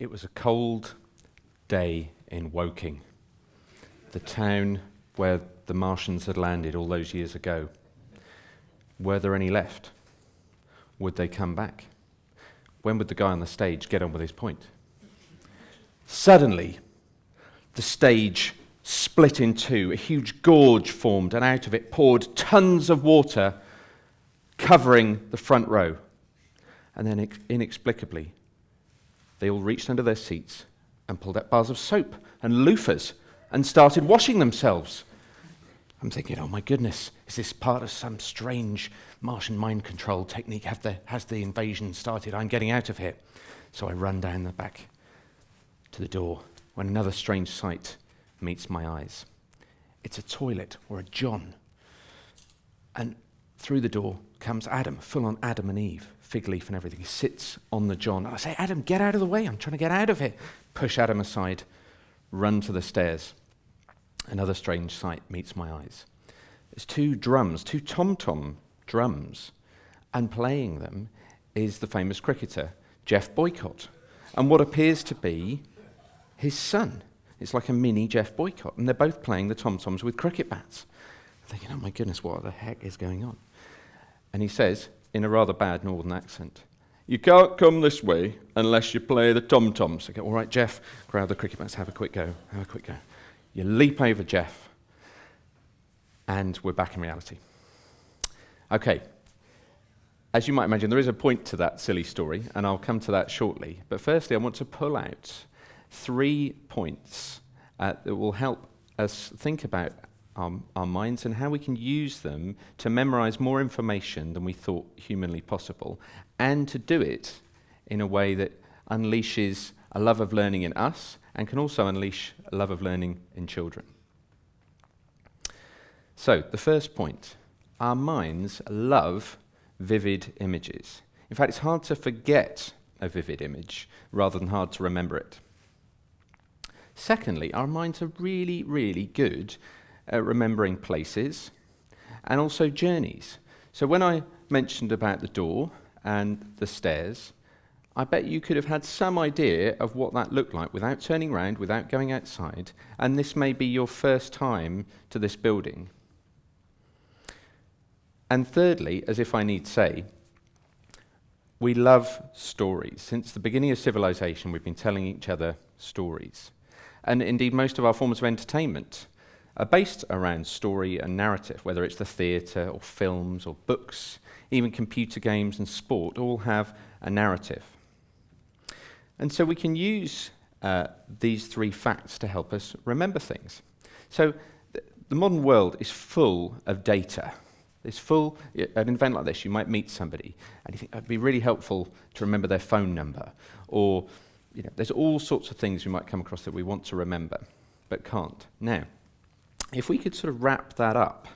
It was a cold day in Woking, the town where the Martians had landed all those years ago. Were there any left? Would they come back? When would the guy on the stage get on with his point? Suddenly, the stage split in two, a huge gorge formed, and out of it poured tons of water, covering the front row. And then inexplicably, they all reached under their seats and pulled out bars of soap and loofahs and started washing themselves. I'm thinking, oh my goodness, is this part of some strange Martian mind control technique? Has the invasion started? I'm getting out of here. So I run down the back to the door when another strange sight meets my eyes. It's a toilet or a John. And through the door comes Adam, full on Adam and Eve, fig leaf and everything. He sits on the John. I say, Adam, get out of the way. I'm trying to get out of here. Push Adam aside, run to the stairs. Another strange sight meets my eyes. There's two drums, two tom-tom drums, and playing them is the famous cricketer, Jeff Boycott, and what appears to be his son. It's like a mini Jeff Boycott, and they're both playing the tom-toms with cricket bats. I'm thinking, oh my goodness, what the heck is going on? And he says, in a rather bad northern accent, you can't come this way unless you play the tom-toms. I go, all right, Jeff, grab the cricket bats, have a quick go. You leap over Jeff, and we're back in reality. Okay, as you might imagine, there is a point to that silly story, and I'll come to that shortly. But firstly, I want to pull out 3 points that will help us think about our minds and how we can use them to memorize more information than we thought humanly possible, and to do it in a way that unleashes a love of learning in us and can also unleash a love of learning in children. So, the first point, our minds love vivid images. In fact, it's hard to forget a vivid image rather than hard to remember it. Secondly, our minds are really, really good at remembering places and also journeys. So when I mentioned about the door and the stairs, I bet you could have had some idea of what that looked like without turning around, without going outside, and this may be your first time to this building. And thirdly, as if I need say, we love stories. Since the beginning of civilization, we've been telling each other stories. And indeed, most of our forms of entertainment are based around story and narrative, whether it's the theatre or films or books, even computer games and sport all have a narrative. And so we and these 3 facts to help us remember things. So the modern world is full of data. It's full, at an event like this, you might meet somebody and you think it'd be really helpful to remember their phone number, or there's all sorts of things we might come across that we want to remember, but can't. Now, if we could sort of wrap that up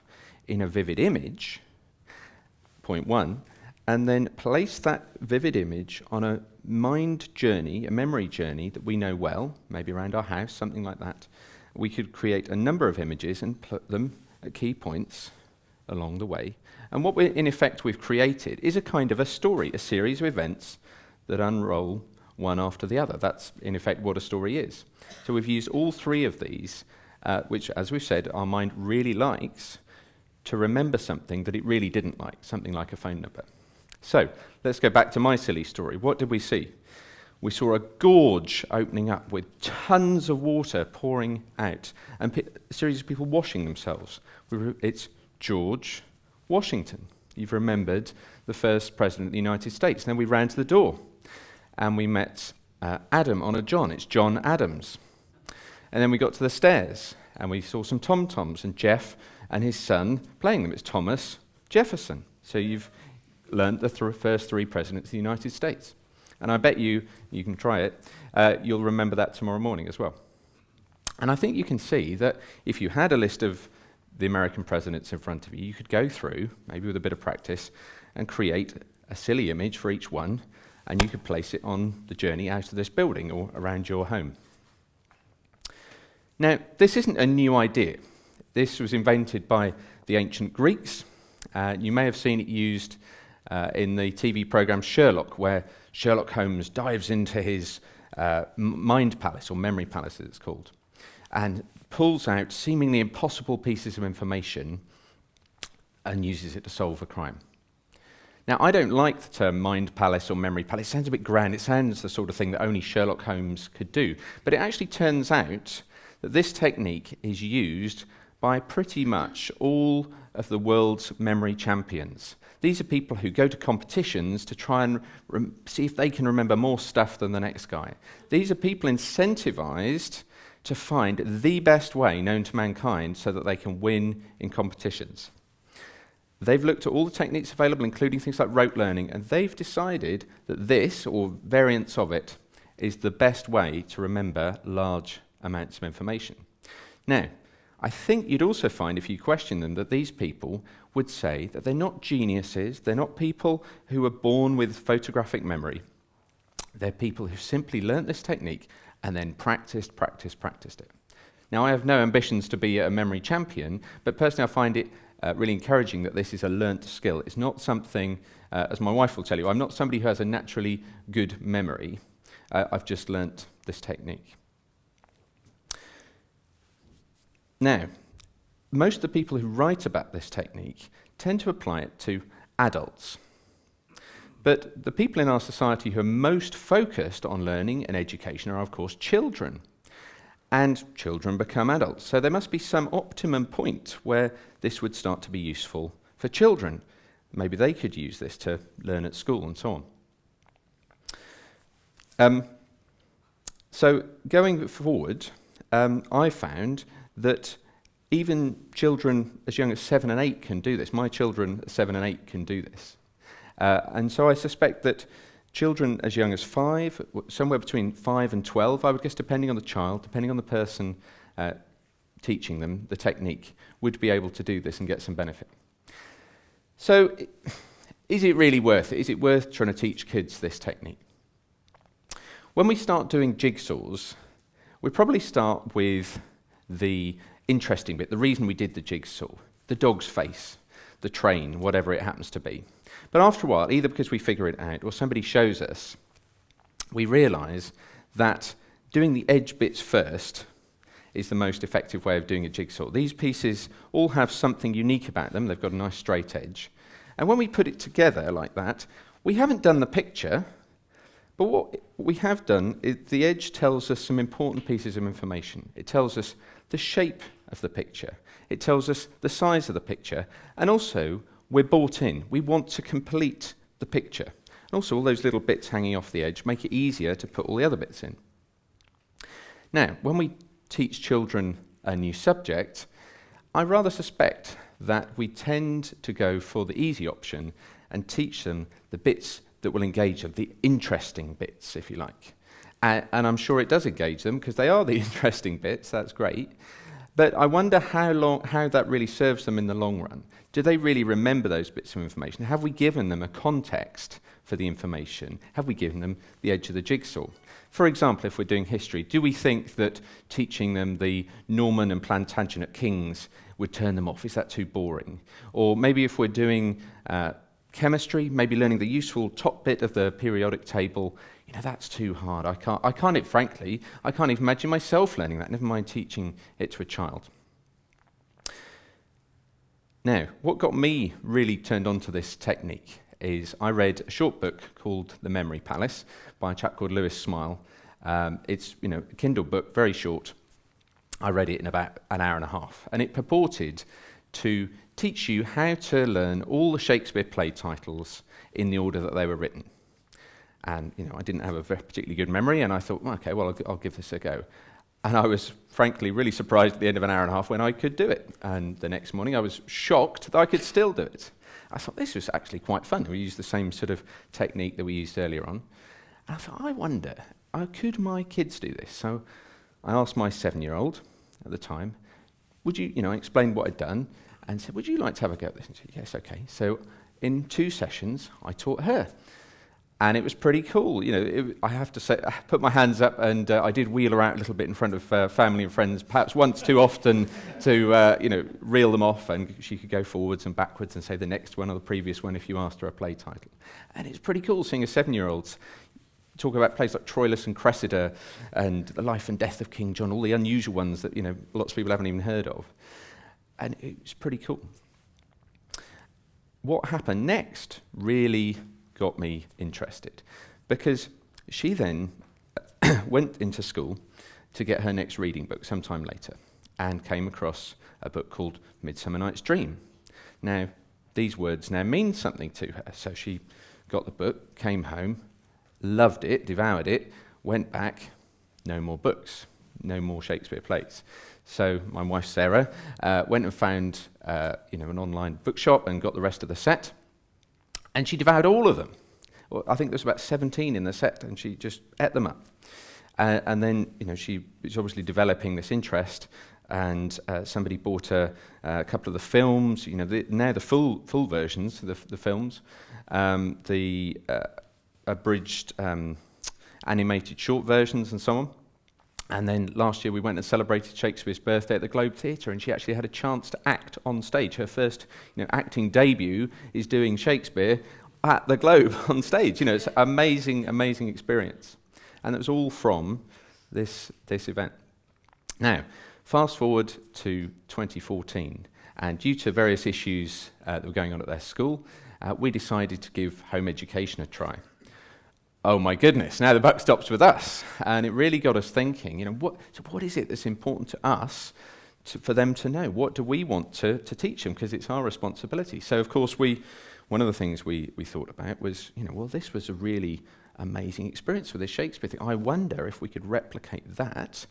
in a vivid image, point 1, and then place that vivid image on a mind journey, a memory journey that we know well, maybe around our house, something like that, we could create a number of images and put them at key points along the way. And what we've created is a kind of a story, a series of events that unroll one after the other. That's, in effect, what a story is. So we've used all 3 of these, which, as we've said, our mind really likes, to remember something that it really didn't like, something like a phone number. So, let's go back to my silly story. What did we see? We saw a gorge opening up with tons of water pouring out, and a series of people washing themselves. It's George Washington. You've remembered the first president of the United States. Then we ran to the door, and we met Adam on a John. It's John Adams. And then we got to the stairs, and we saw some tom-toms, and Jeff and his son playing them. It's Thomas Jefferson. So you've learned the first 3 presidents of the United States. And I bet you can try it, you'll remember that tomorrow morning as well. And I think you can see that if you had a list of the American presidents in front of you, you could go through, maybe with a bit of practice, and create a silly image for each one, and you could place it on the journey out of this building or around your home. Now, this isn't a new idea. This was invented by the ancient Greeks. You may have seen it used in the TV program Sherlock, where Sherlock Holmes dives into his mind palace, or memory palace as it's called, and pulls out seemingly impossible pieces of information and uses it to solve a crime. Now, I don't like the term mind palace or memory palace. It sounds a bit grand. It sounds the sort of thing that only Sherlock Holmes could do. But it actually turns out that this technique is used by pretty much all of the world's memory champions. These are people who go to competitions to try and see if they can remember more stuff than the next guy. These are people incentivized to find the best way known to mankind so that they can win in competitions. They've looked at all the techniques available, including things like rote learning, and they've decided that this, or variants of it, is the best way to remember large amounts of information. Now, I think you'd also find, if you question them, that these people would say that they're not geniuses, they're not people who are born with photographic memory. They're people who simply learnt this technique and then practiced it. Now, I have no ambitions to be a memory champion, but personally I find it really encouraging that this is a learnt skill. It's not something, as my wife will tell you, I'm not somebody who has a naturally good memory. I've just learnt this technique. Now, most of the people who write about this technique tend to apply it to adults. But the people in our society who are most focused on learning and education are, of course, children. And children become adults. So there must be some optimum point where this would start to be useful for children. Maybe they could use this to learn at school and so on. So going forward, I found that even children as young as 7 and 8 can do this. My children at 7 and 8 can do this. And so I suspect that children as young as 5, somewhere between 5 and 12, I would guess, depending on the child, depending on the person teaching them the technique, would be able to do this and get some benefit. So, is it really worth it? Is it worth trying to teach kids this technique? When we start doing jigsaws, we probably start with the interesting bit, the reason we did the jigsaw, the dog's face, the train, whatever it happens to be. But after a while, either because we figure it out or somebody shows us, we realise that doing the edge bits first is the most effective way of doing a jigsaw. These pieces all have something unique about them. They've got a nice straight edge. And when we put it together like that, we haven't done the picture, but what we have done is the edge tells us some important pieces of information. It tells us the shape of the picture. It tells us the size of the picture. And also, we're bought in. We want to complete the picture. And also, all those little bits hanging off the edge make it easier to put all the other bits in. Now, when we teach children a new subject, I rather suspect that we tend to go for the easy option and teach them the bits that will engage them, the interesting bits, if you like. And I'm sure it does engage them, because they are the interesting bits. That's great. But I wonder how that really serves them in the long run. Do they really remember those bits of information? Have we given them a context for the information? Have we given them the edge of the jigsaw? For example, if we're doing history, do we think that teaching them the Norman and Plantagenet kings would turn them off? Is that too boring? Or maybe if we're doing chemistry, maybe learning the useful top bit of the periodic table, that's too hard. I can't even imagine myself learning that, never mind teaching it to a child. Now, what got me really turned on to this technique is I read a short book called The Memory Palace by a chap called Lewis Smile. It's a Kindle book, very short. I read it in about an hour and a half, and it purported to teach you how to learn all the Shakespeare play titles in the order that they were written. And, I didn't have a particularly good memory, and I thought, okay, well, I'll give this a go. And I was, frankly, really surprised at the end of an hour and a half when I could do it. And the next morning, I was shocked that I could still do it. I thought, this was actually quite fun. We used the same sort of technique that we used earlier on. And I thought, I wonder, could my kids do this? So I asked my 7-year-old at the time, would you, I explained what I'd done, and said, would you like to have a go at this? And she said, yes, okay. So in 2 sessions, I taught her. And it was pretty cool. I have to say, I put my hands up, and I did wheel her out a little bit in front of family and friends, perhaps once too often to, reel them off, and she could go forwards and backwards and say the next one or the previous one if you asked her a play title. And it's pretty cool seeing a 7-year-old talk about plays like Troilus and Cressida and the life and death of King John, all the unusual ones that lots of people haven't even heard of. And it was pretty cool. What happened next really got me interested, because she then went into school to get her next reading book sometime later and came across a book called Midsummer Night's Dream. Now, these words now mean something to her. So she got the book, came home, loved it, devoured it, went back, no more books, no more Shakespeare plays. So my wife Sarah went and found an online bookshop and got the rest of the set, and she devoured all of them. Well, I think there's about 17 in the set, and she just ate them up. And then she was obviously developing this interest, and somebody bought her a couple of the films. Now the full versions, the films, the abridged animated short versions, and so on. And then last year we went and celebrated Shakespeare's birthday at the Globe Theatre, and she actually had a chance to act on stage. Her first acting debut is doing Shakespeare at the Globe on stage. It's an amazing experience. And it was all from this event. Now, fast forward to 2014, and due to various issues that were going on at their school, we decided to give home education a try. Oh my goodness, now the buck stops with us. And it really got us thinking, what is it that's important to us for them to know? What do we want to teach them? Because it's our responsibility. So, of course, one of the things we thought about was, this was a really amazing experience with this Shakespeare thing. I wonder if we could replicate that.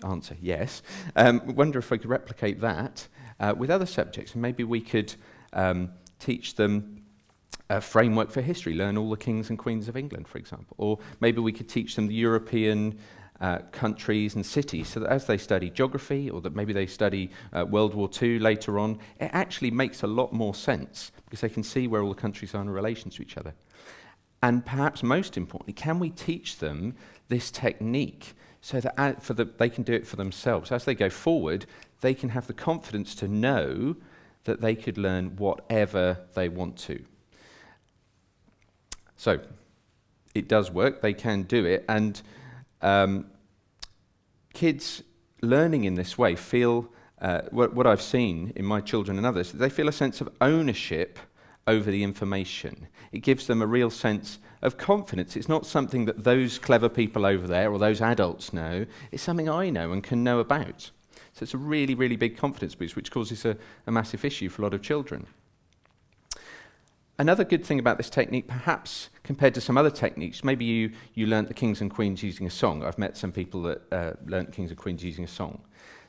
Answer, yes. Wonder if we could replicate that with other subjects. And maybe we could teach them a framework for history, learn all the kings and queens of England, for example. Or maybe we could teach them the European countries and cities, so that as they study geography, or that maybe they study World War II later on, it actually makes a lot more sense, because they can see where all the countries are in relation to each other. And perhaps most importantly, can we teach them this technique so that they can do it for themselves? As they go forward, they can have the confidence to know that they could learn whatever they want to. So, it does work, they can do it, and kids learning in this way feel, what I've seen in my children and others, they feel a sense of ownership over the information. It gives them a real sense of confidence. It's not something that those clever people over there or those adults know, it's something I know and can know about. So it's a really, really big confidence boost, which causes a massive issue for a lot of children. Another good thing about this technique, perhaps compared to some other techniques, maybe you learnt the kings and queens using a song. I've met some people that learnt kings and queens using a song.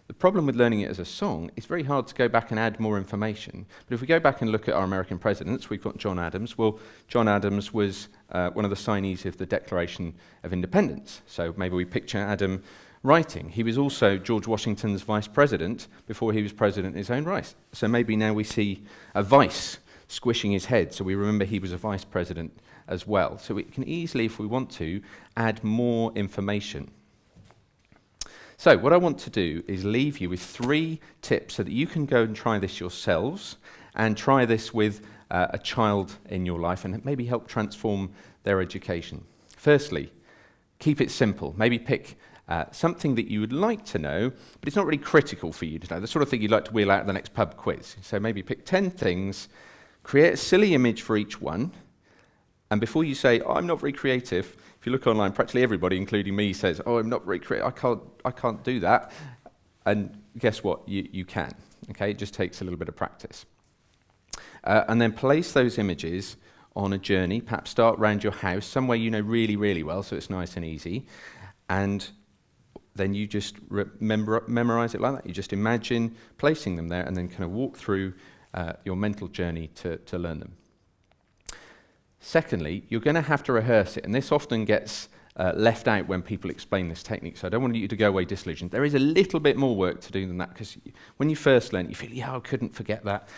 The problem with learning it as a song, it's very hard to go back and add more information. But if we go back and look at our American presidents, we've got John Adams. Well, John Adams was one of the signees of the Declaration of Independence. So maybe we picture Adam writing. He was also George Washington's vice president before he was president in his own right. So maybe now we see a vice squishing his head, so we remember he was a vice president as well. So we can easily, if we want to, add more information. So what I want to do is leave you with 3 tips so that you can go and try this yourselves, and try this with a child in your life, and maybe help transform their education. Firstly, keep it simple. Maybe pick something that you would like to know, but it's not really critical for you to know, the sort of thing you'd like to wheel out at the next pub quiz. So maybe pick 10 things, create a silly image for each one, and before you say, oh, I'm not very creative, if you look online, practically everybody, including me, says, oh, I'm not very creative, I can't do that. And guess what? You can. Okay, it just takes a little bit of practice. And then place those images on a journey, perhaps start around your house, somewhere you know really, really well, so it's nice and easy, and then you just memorize it like that. You just imagine placing them there, and then kind of walk through your mental journey to learn them. Secondly, you're going to have to rehearse it, and this often gets left out when people explain this technique, so I don't want you to go away disillusioned. There is a little bit more work to do than that, because when you first learn, you feel, yeah, I couldn't forget that,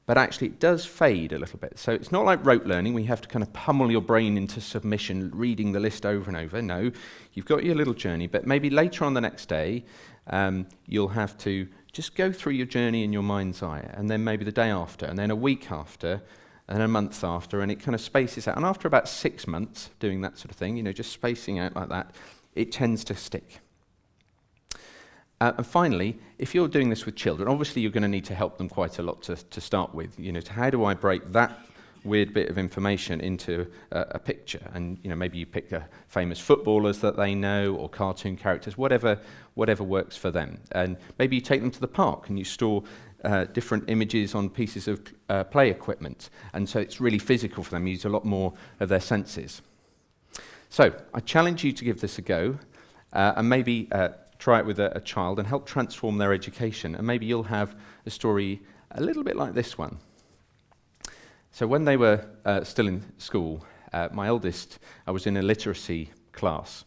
but actually it does fade a little bit. So it's not like rote learning, where you have to kind of pummel your brain into submission, reading the list over and over. No, you've got your little journey, but maybe later on the next day, you'll have to just go through your journey in your mind's eye, and then maybe the day after, and then a week after, and then a month after, and it kind of spaces out. And after about 6 months doing that sort of thing, just spacing out like that, it tends to stick. And finally, if you're doing this with children, obviously you're going to need to help them quite a lot to start with. How do I break that weird bit of information into a picture? And maybe you pick famous footballers that they know, or cartoon characters, whatever works for them. And maybe you take them to the park and you store different images on pieces of play equipment, and so it's really physical for them. You use a lot more of their senses. So I challenge you to give this a go, and maybe try it with a child and help transform their education, and maybe you'll have a story a little bit like this one. So when they were still in school, my eldest, I was in a literacy class,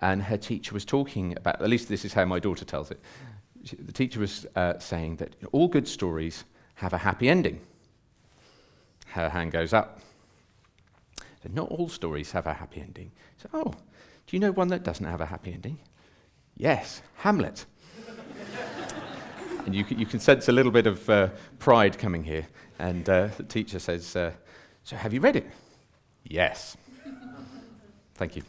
and her teacher was talking about, at least this is how my daughter tells it, the teacher was saying that all good stories have a happy ending. Her hand goes up. So not all stories have a happy ending. So, do you know one that doesn't have a happy ending? Yes, Hamlet. And you can sense a little bit of pride coming here. And the teacher says, so have you read it? Yes. Thank you.